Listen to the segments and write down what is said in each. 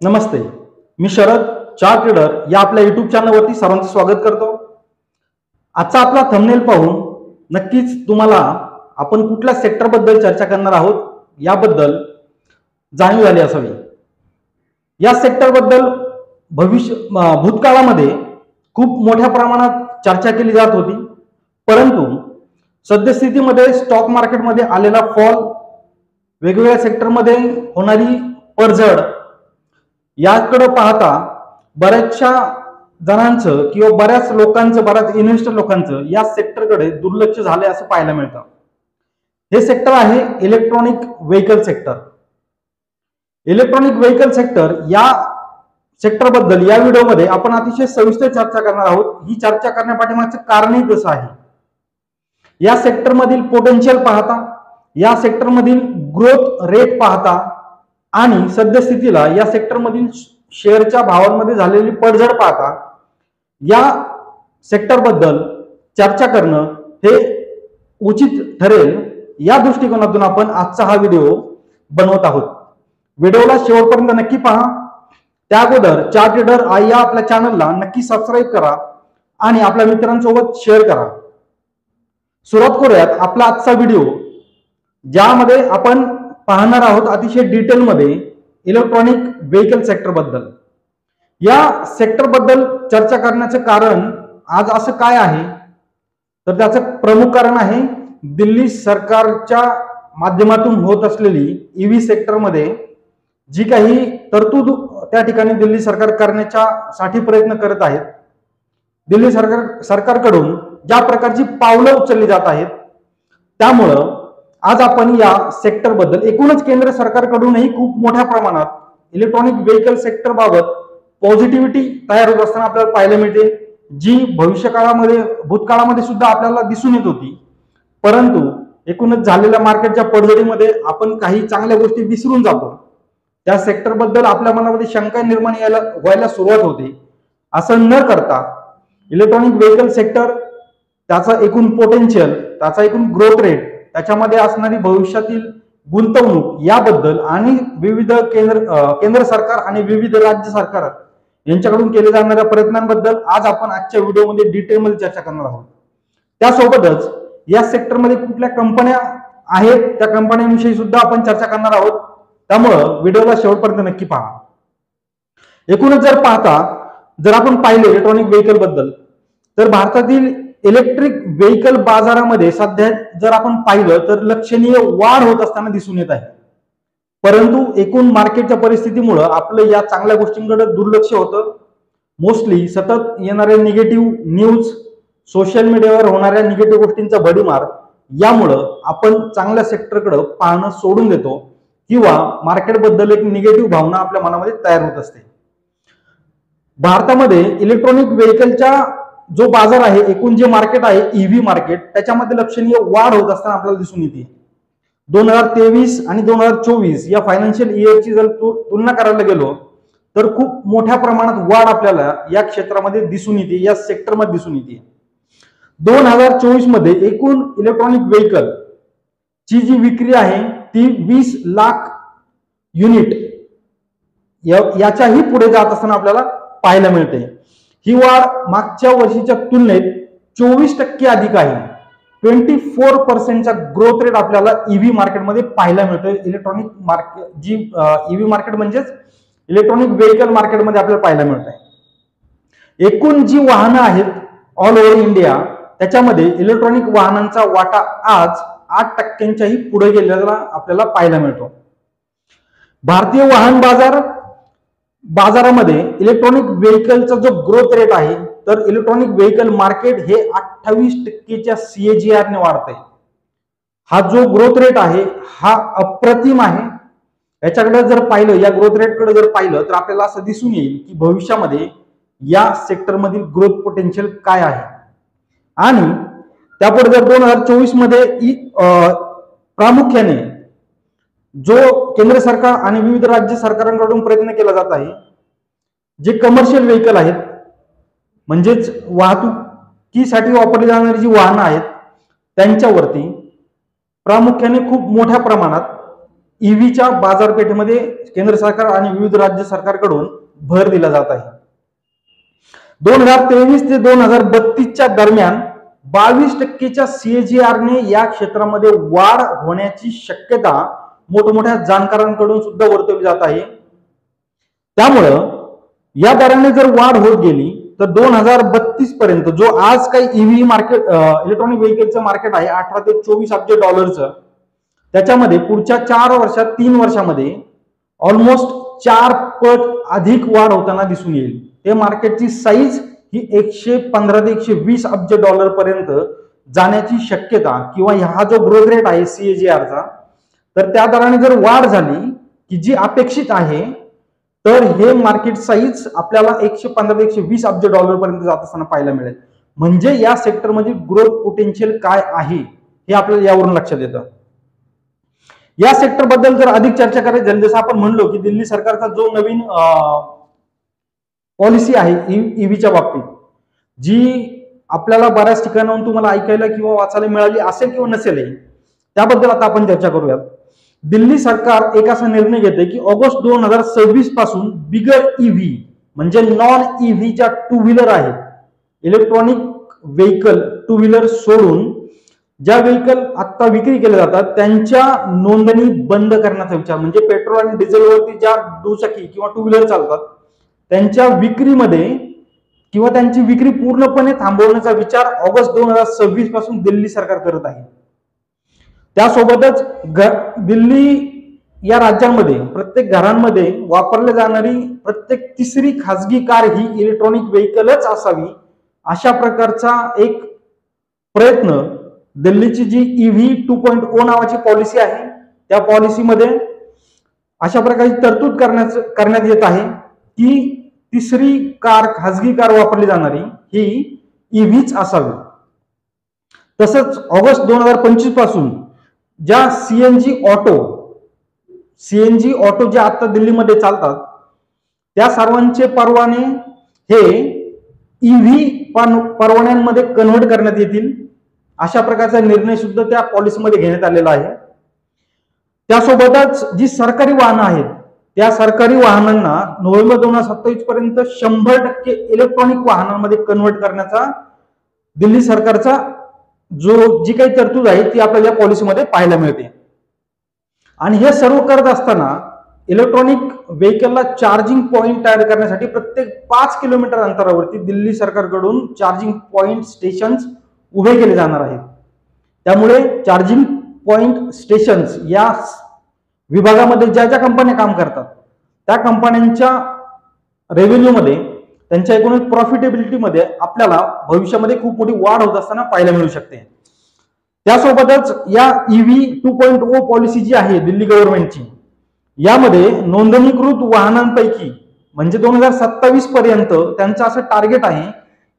नमस्ते. मी Sharad chart trader या आपल्या YouTube चॅनलवरती सर्वांचं स्वागत करतो. आजचा आपला थंबनेल पाहून नक्कीच तुम्हाला आपण कुठल्या सेक्टरबद्दल चर्चा करणार आहोत याबद्दल जाणीव झाली असावी. या सेक्टरबद्दल भूतकाळामध्ये खूप मोठ्या प्रमाणात चर्चा केली जात होती, परंतु सद्यस्थितीमध्ये स्टॉक मार्केटमध्ये आलेला फॉल, वेगवेगळ्या सेक्टरमध्ये होणारी पडझड याकडे पाहता बऱ्याचशा जणांचं किंवा बऱ्याच लोकांचं, बऱ्याच इन्व्हेस्टर लोकांचं या सेक्टरकडे दुर्लक्ष झाले असं पाहायला मिळतं. हे सेक्टर आहे electronic vehicle sector. Electronic vehicle sector या सेक्टरबद्दल या व्हिडिओमध्ये आपण अतिशय सविस्तर चर्चा करणार आहोत. ही चर्चा करण्यापाठीमागचं कारणही कसं आहे, या सेक्टरमधील पोटेन्शियल पाहता, या सेक्टरमधील ग्रोथ रेट पाहता आणि सद्यस्थितीला या सेक्टरमधील शेअरच्या भावांमध्ये झालेली पडझड पाहता या सेक्टरबद्दल चर्चा करणं हे उचित ठरेल. या दृष्टिकोनातून आपण आजचा हा व्हिडिओ बनवत आहोत. व्हिडिओला शेवटपर्यंत नक्की पहा. त्या अगोदर चार्ट ट्रेडर या आपल्या चॅनलला नक्की सबस्क्राईब करा आणि आपल्या मित्रांसोबत शेअर करा. सुरुवात करूयात आपला आजचा व्हिडिओ, ज्यामध्ये आपण पाहणार आहोत अतिशय डिटेलमध्ये इलेक्ट्रॉनिक व्हेकल सेक्टर बद्दल. या सेक्टर बद्दल चर्चा करण्याचं कारण आज असं काय आहे, तर त्याचं प्रमुख कारण आहे दिल्ली सरकारच्या माध्यमातून होत असलेली ईव्ही सेक्टरमध्ये जी काही तरतूद त्या ठिकाणी दिल्ली सरकार करण्यासाठी प्रयत्न करत आहेत. दिल्ली सरकारकडून ज्या प्रकारची पावलं उचलली जात आहेत, त्यामुळं आज आपण या सेक्टर बद्दल, एकूणच केंद्र सरकारकडूनही खूप मोठ्या प्रमाणात इलेक्ट्रॉनिक व्हेकल सेक्टर बाबत पॉझिटिव्हिटी तयार होत असताना आपल्याला पाहायला मिळते, जी भविष्यकाळामध्ये, भूतकाळामध्ये सुद्धा आपल्याला दिसून येत होती. परंतु एकूणच झालेल्या मार्केटच्या पडझडीमध्ये आपण काही चांगल्या गोष्टी विसरून जातो. त्या सेक्टर बद्दल आपल्या मनामध्ये शंका निर्माण व्हायला सुरुवात होते. असं न करता इलेक्ट्रॉनिक व्हेकल सेक्टर, त्याचा एकूण पोटेन्शियल, त्याचा एकूण ग्रोथ रेट, त्याच्यामध्ये असणारी भविष्यातील गुंतवणूक याबद्दल आणि विविध केंद्र सरकार आणि विविध राज्य सरकार यांच्याकडून केले जाणाऱ्या प्रयत्नांबद्दल आज आपण आजच्या व्हिडिओमध्ये डिटेलमध्ये चर्चा करणार आहोत. त्यासोबतच या सेक्टरमध्ये कुठल्या कंपन्या आहेत त्या कंपन्यांविषयी सुद्धा आपण चर्चा करणार आहोत. त्यामुळं व्हिडिओला शेवटपर्यंत नक्की पहा. एकूणच जर आपण पाहिले इलेक्ट्रॉनिक व्हेकल बद्दल, तर भारतातील इलेक्ट्रिक व्हेकल बाजारामध्ये सध्या जर आपण पाहिलं तर लक्षणीय वाढ होत असताना दिसून येत आहे. परंतु एकूण मार्केटच्या परिस्थितीमुळे आपलं या चांगल्या गोष्टींकडे दुर्लक्ष होतं. मोस्टली सतत येणारे निगेटिव्ह न्यूज, सोशल मीडियावर होणाऱ्या निगेटिव्ह गोष्टींचा भडीमार यामुळं आपण चांगल्या सेक्टरकडे पाहणं सोडून देतो किंवा मार्केटबद्दल एक निगेटिव्ह भावना आपल्या मनामध्ये तयार होत असते. भारतामध्ये इलेक्ट्रॉनिक व्हेकलच्या जो बाजार आहे, एकूण जे मार्केट आहे ईव्ही मार्केट, त्याच्यामध्ये लक्षणीय वाढ होत असताना आपल्याला दिसून येते. 2023 आणि 2024 या फायनान्शियल इयरची जर तुलना करायला गेलो तर खूप मोठ्या प्रमाणात वाढ आपल्याला या क्षेत्रामध्ये दिसून येते, या सेक्टरमध्ये दिसून येते. 2024 मध्ये एकूण इलेक्ट्रॉनिक व्हेकल ची जी विक्री आहे ती 20 लाख युनिट याच्याही पुढे जात असताना आपल्याला पाहायला मिळते. ही वाढ मागच्या वर्षीच्या तुलनेत 24% अधिक आहे. 24% ग्रोथ रेट आपल्याला ईव्ही मार्केटमध्ये पाहायला मिळतोय. इलेक्ट्रॉनिक मार्केट, जी ईव्ही मार्केट म्हणजेच इलेक्ट्रॉनिक व्हेकल मार्केटमध्ये आपल्याला पाहायला मिळत आहे. एकूण जी वाहनं आहेत ऑल ओव्हर इंडिया, त्याच्यामध्ये इलेक्ट्रॉनिक वाहनांचा वाटा आज 8%च्याही पुढे गेलेला आपल्याला पाहायला मिळतो. भारतीय वाहन बाजारामध्ये इलेक्ट्रॉनिक व्हेकलचा जो ग्रोथ रेट आहे, तर इलेक्ट्रॉनिक व्हेकल मार्केट हे 28%च्या CAGR ने वाढतंय. हा जो ग्रोथ रेट आहे हा अप्रतिम आहे. याच्याकडे जर पाहिलं, या ग्रोथ रेटकडे जर पाहिलं तर आपल्याला असं दिसून येईल की भविष्यामध्ये या सेक्टरमधील ग्रोथ पोटेन्शियल काय आहे. आणि त्यापुढे जर 2024 मध्ये प्रामुख्याने जो केंद्र सरकार आणि विविध राज्य सरकारांकडून प्रयत्न केला जात आहे, जे कमर्शियल व्हेकल आहेत, म्हणजेच वाहतुकीसाठी वापरली जाणारी जी वाहनं आहेत त्यांच्यावरती प्रामुख्याने खूप मोठ्या प्रमाणात ईव्हीच्या बाजारपेठेमध्ये केंद्र सरकार आणि विविध राज्य सरकारकडून भर दिला जात आहे. 2023 ते 2032च्या दरम्यान 22% CAGR ने या क्षेत्रामध्ये वाढ होण्याची शक्यता मोठमोठ्या जाणकारांकडून सुद्धा वर्तवली जात आहे. त्यामुळं या दराने जर वाढ होत गेली तर 2032 पर्यंत जो आज काही ईव्ही मार्केट इलेक्ट्रॉनिक व्हेकलचं मार्केट आहे 18 ते 24 अब्ज डॉलरचं, त्याच्यामध्ये पुढच्या 3 वर्षामध्ये ऑलमोस्ट 4 पट अधिक वाढ होताना दिसून येईल. ते मार्केटची साईज ही 115 ते 120 अब्ज डॉलर पर्यंत जाण्याची शक्यता किंवा हा जो ग्रोथ रेट आहे CAGRचा, तर त्या दराने जर वाढ झाली की जी अपेक्षित आहे तर हे मार्केट साईज आपल्याला 115 ते 120 अब्ज डॉलर पर्यंत जात असताना पाहायला मिळेल. म्हणजे या सेक्टरमध्ये ग्रोथ पोटेन्शियल काय आहे हे आपल्याला यावरून लक्षात येतं. या सेक्टर बद्दल जर अधिक चर्चा करायची झाली, जसं आपण म्हणलो की दिल्ली सरकारचा जो नवीन पॉलिसी आहे ईव्हीच्या बाबतीत, जी आपल्याला बऱ्याच ठिकाणाहून तुम्हाला ऐकायला किंवा वाचायला मिळाली असेल किंवा नसेल, त्याबद्दल आता आपण चर्चा करूयात. दिल्ली सरकार एक असा निर्णय घेते की ऑगस्ट 2026 पासून बिगर ईव्ही म्हणजे नॉन ईव्ही ज्या टू व्हीलर आहेत, इलेक्ट्रॉनिक व्हेकल टू व्हीलर सोडून ज्या व्हेकल आता विक्री केल्या जातात त्यांच्या नोंदणी बंद करण्याचा विचार, म्हणजे पेट्रोल आणि डिझेलवरती ज्या दुचाकी किंवा टू व्हीलर चालतात त्यांच्या विक्रीमध्ये किंवा त्यांची विक्री पूर्णपणे थांबवण्याचा विचार ऑगस्ट 2026 पासून दिल्ली सरकार करत आहे. त्यासोबतच दिल्ली या राज्यांमध्ये प्रत्येक घरांमध्ये वापरली जाणारी प्रत्येक तिसरी खासगी कार ही इलेक्ट्रॉनिक व्हेकलच असावी अशा प्रकारचा एक प्रयत्न दिल्लीची जी ईव्ही 2.0 नावाची पॉलिसी आहे त्या पॉलिसीमध्ये अशा प्रकारची तरतूद करण्यात येत आहे की तिसरी कार, खासगी कार वापरली जाणारी ही ईव्हीच असावी. तसंच ऑगस्ट 2025 पासून ज्या सीएनजी ऑटो ज्या आता दिल्लीमध्ये चालतात त्या सर्वांचे परवाने हे ईव्ही परवान्यांमध्ये कन्व्हर्ट करण्यात येतील अशा प्रकारचा निर्णय सुद्धा त्या पॉलिसीमध्ये घेण्यात आलेला आहे. त्यासोबतच जी सरकारी वाहनं आहेत त्या सरकारी वाहनांना नोव्हेंबर 2027 पर्यंत 100% इलेक्ट्रॉनिक वाहनांमध्ये कन्व्हर्ट करण्याचा दिल्ली सरकारचा जी काही तरतूद आहे ती आपल्याला या पॉलिसीमध्ये पाहायला मिळते. आणि हे सर्व करत असताना इलेक्ट्रॉनिक व्हेकलला चार्जिंग पॉइंट तयार करण्यासाठी प्रत्येक 5 किलोमीटर अंतरावरती दिल्ली सरकारकडून चार्जिंग पॉइंट स्टेशन्स उभे केले जाणार आहेत. त्यामुळे चार्जिंग पॉइंट स्टेशन्स या विभागामध्ये ज्या ज्या कंपन्या काम करतात त्या कंपन्यांच्या रेव्हेन्यू मध्ये, त्यांच्या एकूण प्रॉफिटेबिलिटीमध्ये आपल्याला भविष्यामध्ये खूप मोठी वाढ होत असताना पाहायला मिळू शकते. त्यासोबतच या ईव्ही 2.0 पॉलिसी जी आहे दिल्ली गव्हर्नमेंटची, यामध्ये नोंदणीकृत वाहनांपैकी म्हणजे 2027 पर्यंत त्यांचं असं टार्गेट आहे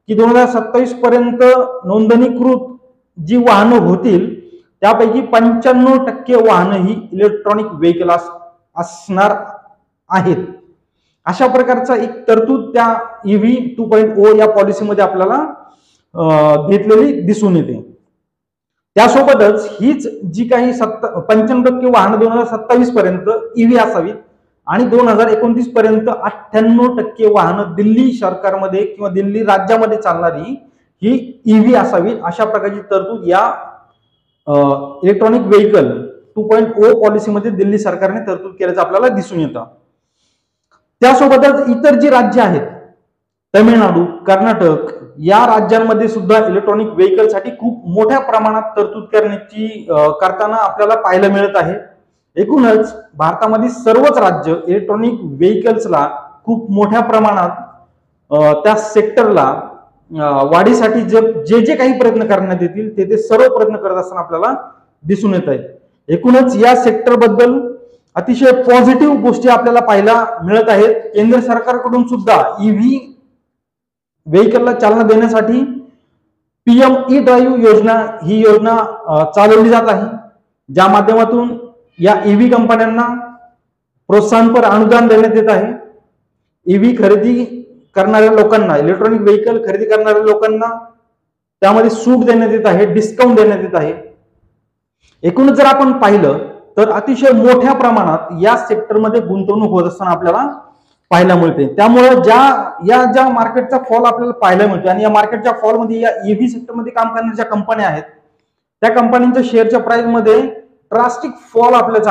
की 2027 पर्यंत नोंदणीकृत जी वाहनं होतील त्यापैकी 95% वाहनं ही इलेक्ट्रॉनिक व्हेकल असणार आहेत. अशा प्रकारचा एक तरतूद त्या ईव्ही 2.0 या पॉलिसीमध्ये आपल्याला घेतलेली दिसून येते. त्यासोबतच हीच जी काही 95% वाहनं 2027 पर्यंत ईव्ही असावीत आणि 2029 पर्यंत 98% वाहनं दिल्ली सरकारमध्ये किंवा दिल्ली राज्यामध्ये चालणारी ही ईव्ही असावी अशा प्रकारची तरतूद या इलेक्ट्रॉनिक व्हेकल 2.0 पॉलिसीमध्ये दिल्ली सरकारने तरतूद केल्याचं आपल्याला दिसून येतं. त्यासोबतच इतर जी राज्य आहेत तमिळनाडू, कर्नाटक या राज्यांमध्ये सुद्धा इलेक्ट्रॉनिक व्हेकलसाठी खूप मोठ्या प्रमाणात तरतूद करताना आपल्याला पाहायला मिळत आहे. एकूणच भारतामध्ये सर्वच राज्य इलेक्ट्रॉनिक व्हेकल्सला खूप मोठ्या प्रमाणात त्या सेक्टरला वाढीसाठी जे काही प्रयत्न करण्यात येतील ते सर्व प्रयत्न करत असताना आपल्याला दिसून येत आहेत. एकूणच या सेक्टर बद्दल अतिशय पॉझिटिव्ह गोष्टी आपल्याला पाहायला मिळत आहेत. केंद्र सरकारकडून सुद्धा ईव्ही व्हेकलला चालना देण्यासाठी PM E-ड्राईव्ह योजना ही योजना चालवली जात आहे, ज्या माध्यमातून या ईव्ही कंपन्यांना प्रोत्साहनपर अनुदान देण्यात येत आहे. ईव्ही खरेदी करणाऱ्या लोकांना, इलेक्ट्रॉनिक व्हेकल खरेदी करणाऱ्या लोकांना त्यामध्ये सूट देण्यात येत आहे, डिस्काउंट देण्यात येत आहे. एकूणच जर आपण पाहिलं तर अतिशय मोठ्या प्रमाणात या सेक्टरमध्ये गुंतवणूक होत असताना आपल्याला पाहायला मिळते. त्यामुळे ज्या मार्केटचा फॉल आपल्याला पाहायला मिळतो आणि या मार्केटच्या फॉल मध्ये या ईव्ही सेक्टरमध्ये काम करणाऱ्या ज्या कंपन्या आहेत त्या कंपन्यांच्या शेअरच्या प्राइस मध्ये ड्रास्टिक फॉल आल्याचं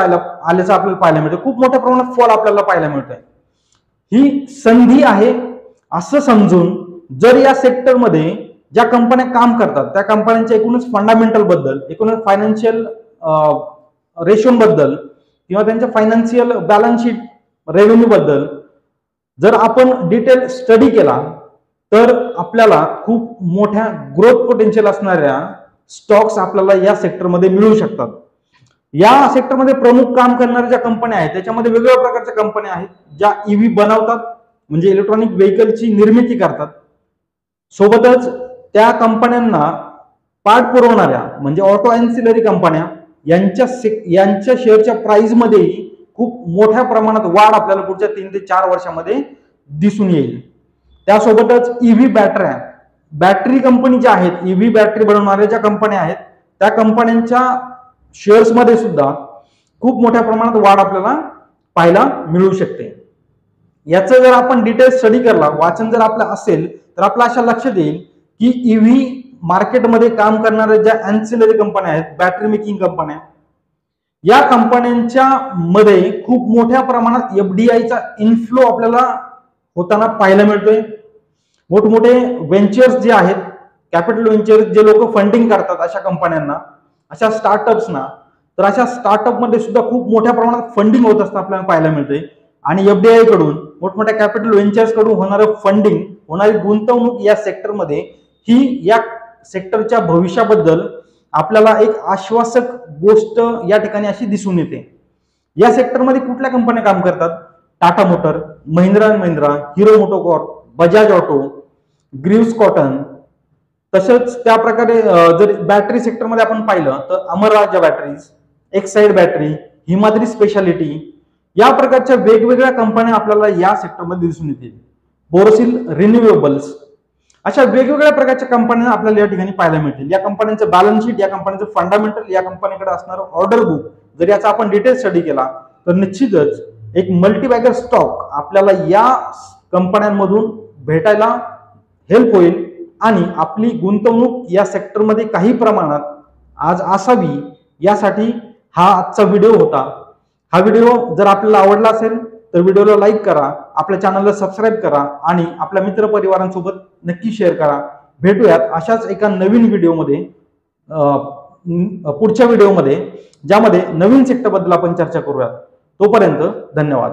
आपल्याला पाहायला मिळतं. खूप मोठ्या प्रमाणात फॉल आपल्याला पाहायला मिळतोय. ही संधी आहे असं समजून जर या सेक्टरमध्ये ज्या कंपन्या काम करतात त्या कंपन्यांच्या एकूणच फंडामेंटल बद्दल, एकूणच फायनान्शियल रेशो बद्दल किंवा त्यांच्या फायनान्शियल बॅलन्स शीट रेव्हेन्यू बद्दल जर आपण डिटेल स्टडी केला तर आपल्याला खूप मोठ्या ग्रोथ पोटेन्शियल असणाऱ्या स्टॉक्स आपल्याला या सेक्टरमध्ये मिळू शकतात. या सेक्टरमध्ये प्रमुख काम करणाऱ्या ज्या कंपन्या आहेत त्याच्यामध्ये वेगवेगळ्या प्रकारच्या कंपन्या आहेत ज्या ईव्ही बनवतात, म्हणजे इलेक्ट्रॉनिक व्हेकलची निर्मिती करतात. सोबतच त्या कंपन्यांना पार्ट पुरवणाऱ्या म्हणजे ऑटो एन्सिलरी कंपन्या यांच्या शेअरच्या प्राइस मध्येही खूप मोठ्या प्रमाणात वाढ आपल्याला पुढच्या 3 ते 4 वर्षामध्ये दिसून येईल. त्यासोबतच ईव्ही बॅटरी कंपनी ज्या आहेत, ईव्ही बॅटरी बनवणाऱ्या ज्या कंपन्या आहेत त्या कंपन्यांच्या शेअर्स मध्ये सुद्धा खूप मोठ्या प्रमाणात वाढ आपल्याला पाहायला मिळू शकते. याचं जर आपण डिटेल स्टडी करला, वाचन जर आपलं असेल तर आपल्या अशा लक्षात येईल की ईव्ही मार्केटमध्ये काम करणाऱ्या ज्या एन्सिलरी कंपन्या आहेत, बॅटरी मेकिंग कंपन्या, या कंपन्यांच्या मध्ये खूप मोठ्या प्रमाणात एफडीआयचा इन्फ्लो आपल्याला होताना पाहायला मिळतोय. मोठमोठे व्हेंचर्स जे आहेत, कॅपिटल व्हेंचर्स, जे लोक फंडिंग करतात अशा कंपन्यांना, अशा स्टार्टअप्सना, तर अशा स्टार्टअप मध्ये सुद्धा खूप मोठ्या प्रमाणात फंडिंग होत असतं आपल्याला पाहायला मिळते. आणि एफडीआय कडून, मोठमोठ्या कॅपिटल व्हेंचर्स कडून होणारं फंडिंग, होणारी गुंतवणूक या सेक्टरमध्ये ही या सेक्टरच्या भविष्याबद्दल आपल्याला एक आश्वासक गोष्ट या ठिकाणी अशी दिसून येते. या सेक्टरमध्ये कुठल्या कंपन्या काम करतात? Tata motor, Mahindra and Mahindra, Hero MotoCorp, Bajaj auto, Greaves Cotton. तसंच त्या प्रकारे जर बॅटरी सेक्टरमध्ये आपण पाहिलं तर Amara Raja batteries, Exide battery, Himadri speciality, या प्रकारच्या वेगवेगळ्या कंपन्या आपल्याला या सेक्टरमध्ये दिसून येतील. बोरोसिल रिन्युएबल्स, अशा वेगवेगळ्या प्रकारच्या कंपन्या आपल्याला या ठिकाणी पाहायला मिळतील. या कंपन्यांचं बॅलन्स शीट, या कंपन्यांचं फंडामेंटल, या कंपनीकडे असणारं ऑर्डर बुक जर याचा आपण डिटेल स्टडी केला तर निश्चितच एक मल्टीबॅगर स्टॉक आपल्याला या कंपन्यांमधून भेटायला हेल्प होईल आणि आपली गुंतवणूक या सेक्टरमध्ये काही प्रमाणात आज असावी, यासाठी हा आजचा व्हिडिओ होता. हा व्हिडिओ जर आपल्याला आवडला असेल तर व्हिडिओला लाईक करा, आपल्या चॅनलला सबस्क्राईब करा आणि आपल्या मित्रपरिवारांसोबत नक्की शेअर करा. भेटूयात अशाच एका नवीन व्हिडिओमध्ये, पुढच्या व्हिडिओमध्ये, ज्यामध्ये नवीन सेक्टरबद्दल आपण चर्चा करूयात. तोपर्यंत धन्यवाद.